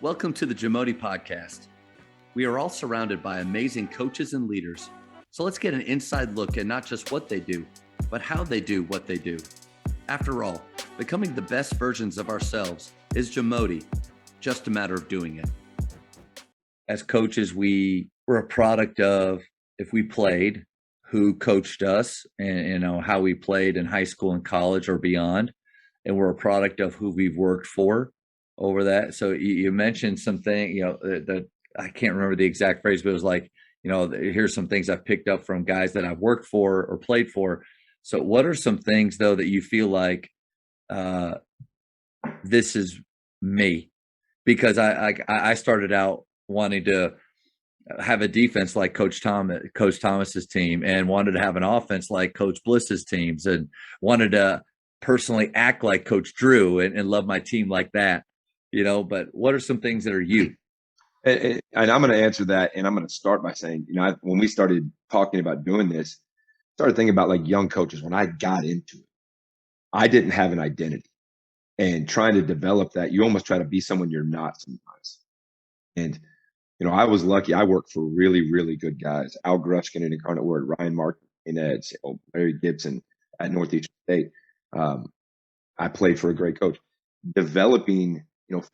Welcome to the Jamodi podcast. We are all surrounded by amazing coaches and leaders. So let's get an inside look at not just what they do, but how they do what they do. After all, becoming the best versions of ourselves is Jamodi, just a matter of doing it. As coaches, we're a product of if we played, who coached us, and how we played in high school and college or beyond. And we're a product of who we've worked for over that. So you mentioned something, that I can't remember the exact phrase, but it was like, here's some things I've picked up from guys that I've worked for or played for. So what are some things though that you feel like this is me? Because I started out wanting to have a defense like Coach Thomas's team, and wanted to have an offense like Coach Bliss's teams, and wanted to personally act like Coach Drew and love my team like that, but what are some things that are you? And I'm going to answer that, and I'm going to start by saying, when we started talking about doing this, I started thinking about like young coaches. When I got into it, I didn't have an identity, and trying to develop that, you almost try to be someone you're not sometimes. And, I was lucky. I worked for really, really good guys. Al Gruskin and Incarnate Word, Ryan Martinez, Larry Gibson at Northeastern State. I played for a great coach. Developing,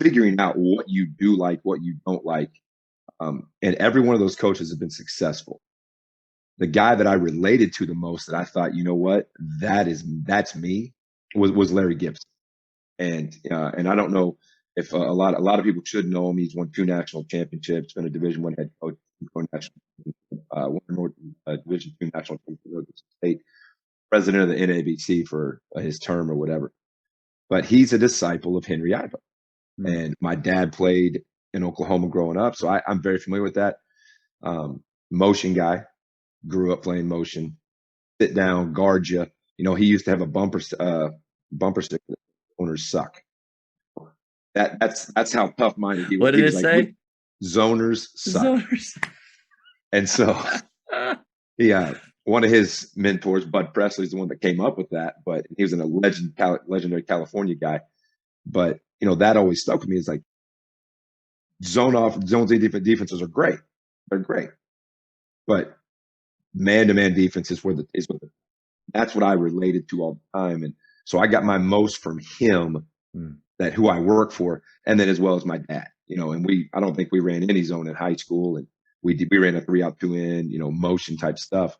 figuring out what you do like, what you don't like. And every one of those coaches has been successful. The guy that I related to the most, that I thought, that's me, was Larry Gibson. And I don't know if a lot of people should know him. He's won 2 national championships, been a Division I head coach, won Division II national championship, state president of the NABC for his term or whatever. But he's a disciple of Henry Ivo. And my dad played in Oklahoma growing up, so I'm very familiar with that. Motion guy, grew up playing motion. Sit down, guard you. He used to have a bumper stick. Zoners suck. That's how tough-minded he was. What did it say? Zoners suck. Zoners. And so, one of his mentors, Bud Presley, is the one that came up with that. But he was a legendary California guy. But that always stuck with me. Is like zone Z defenses are great. They're great, but man-to-man defense is that's what I related to all the time. And so I got my most from him, that who I work for, and then as well as my dad. And I don't think we ran any zone in high school, and we ran a 3-out 2-in, motion type stuff.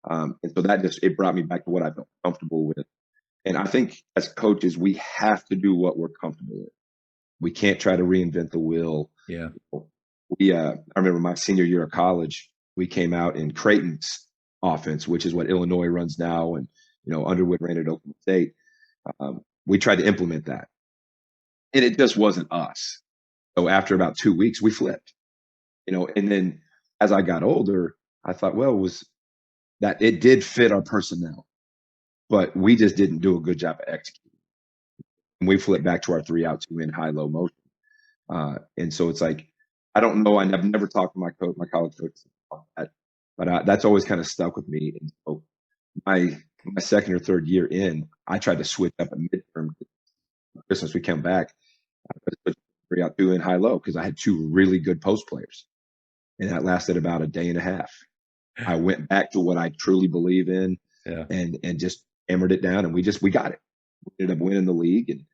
And so that it brought me back to what I felt comfortable with. And I think as coaches, we have to do what we're comfortable with. We can't try to reinvent the wheel. Yeah. I remember my senior year of college, we came out in Creighton's offense, which is what Illinois runs now, and Underwood ran at Oklahoma State. We tried to implement that, and it just wasn't us. So after about 2 weeks, we flipped. And then as I got older, I thought, well, was that it did fit our personnel, but we just didn't do a good job of executing. And we flipped back to our 3-out 2-in high-low motion. And so it's like, I don't know. I've never talked to my college coach about that, but that's always kind of stuck with me. And so my second or third year in, I tried to switch up a midterm. Christmas, we came back. I 3-out 2-in high-low because I had 2 really good post players, and that lasted about a day and a half. I went back to what I truly believe in, and just hammered it down, and we got it. We ended up winning the league and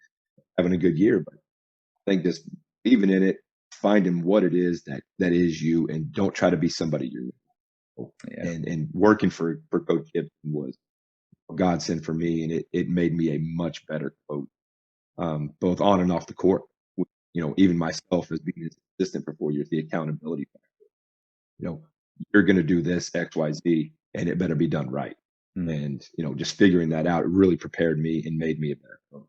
having a good year. But I think just even in it, finding what it is that is you, and don't try to be somebody you're not. And working for Coach Gibson was a godsend for me, and it made me a much better coach, both on and off the court. Even myself as being an assistant for 4 years, the accountability factor. You're going to do this X, Y, Z, and it better be done right. And just figuring that out really prepared me and made me a better coach.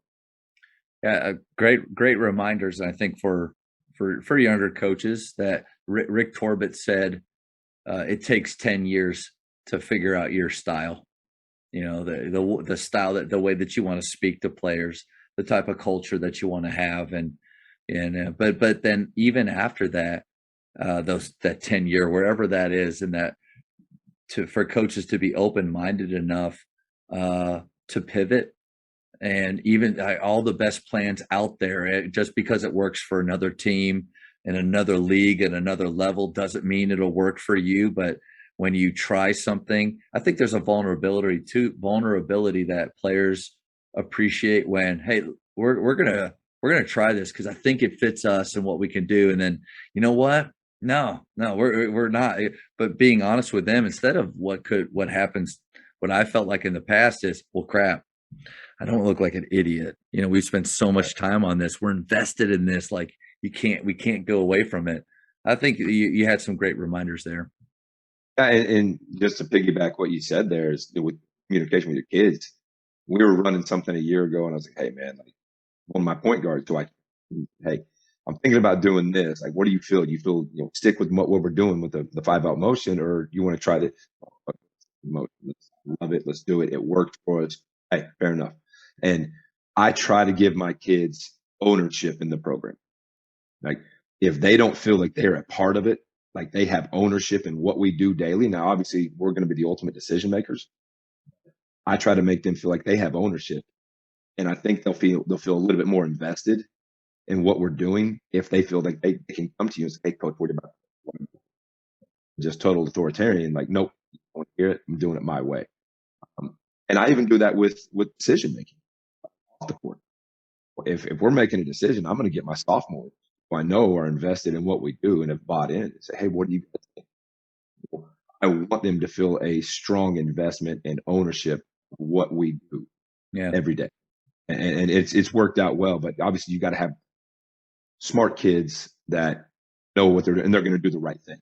Yeah, great reminders. I think for younger coaches, that Rick Torbett said it takes 10 years to figure out your style. The style, that the way that you want to speak to players, the type of culture that you want to have, but then even after that, that 10-year, wherever that is, and that for coaches to be open-minded enough to pivot, and even all the best plans out there, just because it works for another team in another league at another level doesn't mean it'll work for you. But when you try something, I think there's a vulnerability that players appreciate when, hey, we're gonna try this because I think it fits us and what we can do. And then you know what? No, we're not. But being honest with them instead of what happens, what I felt like in the past is, well, crap, I don't look like an idiot. We've spent so much time on this. We're invested in this. Like we can't go away from it. I think you had some great reminders there. And just to piggyback what you said there is with communication with your kids. We were running something a year ago, and I was like, "Hey, man, like one of my point guards, hey, I'm thinking about doing this. Like, what do you feel? Do you feel stick with what we're doing with the 5-out motion, or you want to try the motion? Let's love it. Let's do it. It worked for us. Hey, fair enough." And I try to give my kids ownership in the program. Like, if they don't feel like they're a part of it, like they have ownership in what we do daily. Now, obviously, we're going to be the ultimate decision makers. I try to make them feel like they have ownership, and I think they'll feel a little bit more invested in what we're doing if they feel like they can come to you and say, "Hey, coach, what about just total authoritarian?" Like, nope, I want to hear it. I'm doing it my way. And I even do that with decision making off the court. If we're making a decision, I'm going to get my sophomores who I know are invested in what we do and have bought in and say, "Hey, what do you guys think?" I want them to feel a strong investment and ownership of what we do every day. And it's worked out well, but obviously you got to have smart kids that know what they're doing and they're going to do the right thing.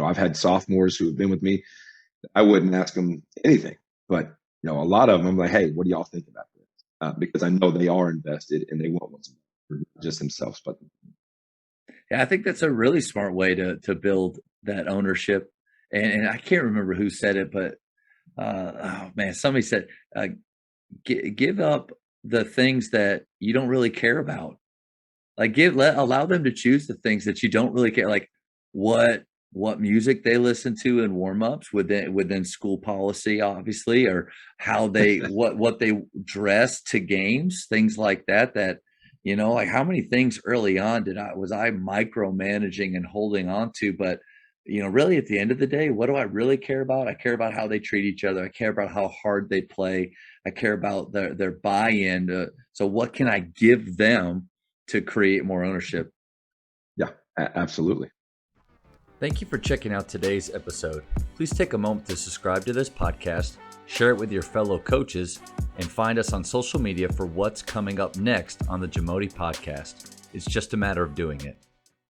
I've had sophomores who have been with me. I wouldn't ask them anything, but a lot of them, I'm like, "Hey, what do y'all think about this?" Because I know they are invested and they want what's for just themselves. But Yeah, I think that's a really smart way to build that ownership. And I can't remember who said it, but oh man, somebody said, give up the things that you don't really care about. Like allow them to choose the things that you don't really care, like what music they listen to in warm-ups within school policy, obviously, or how they what they dress to games, things like that. Like how many things early on was I micromanaging and holding on to, but really at the end of the day, what do I really care about? I care about how they treat each other. I care about how hard they play. I care about their buy-in. So what can I give them to create more ownership? Yeah, absolutely. Thank you for checking out today's episode. Please take a moment to subscribe to this podcast, share it with your fellow coaches, and find us on social media for what's coming up next on the Jamodi podcast. It's just a matter of doing it.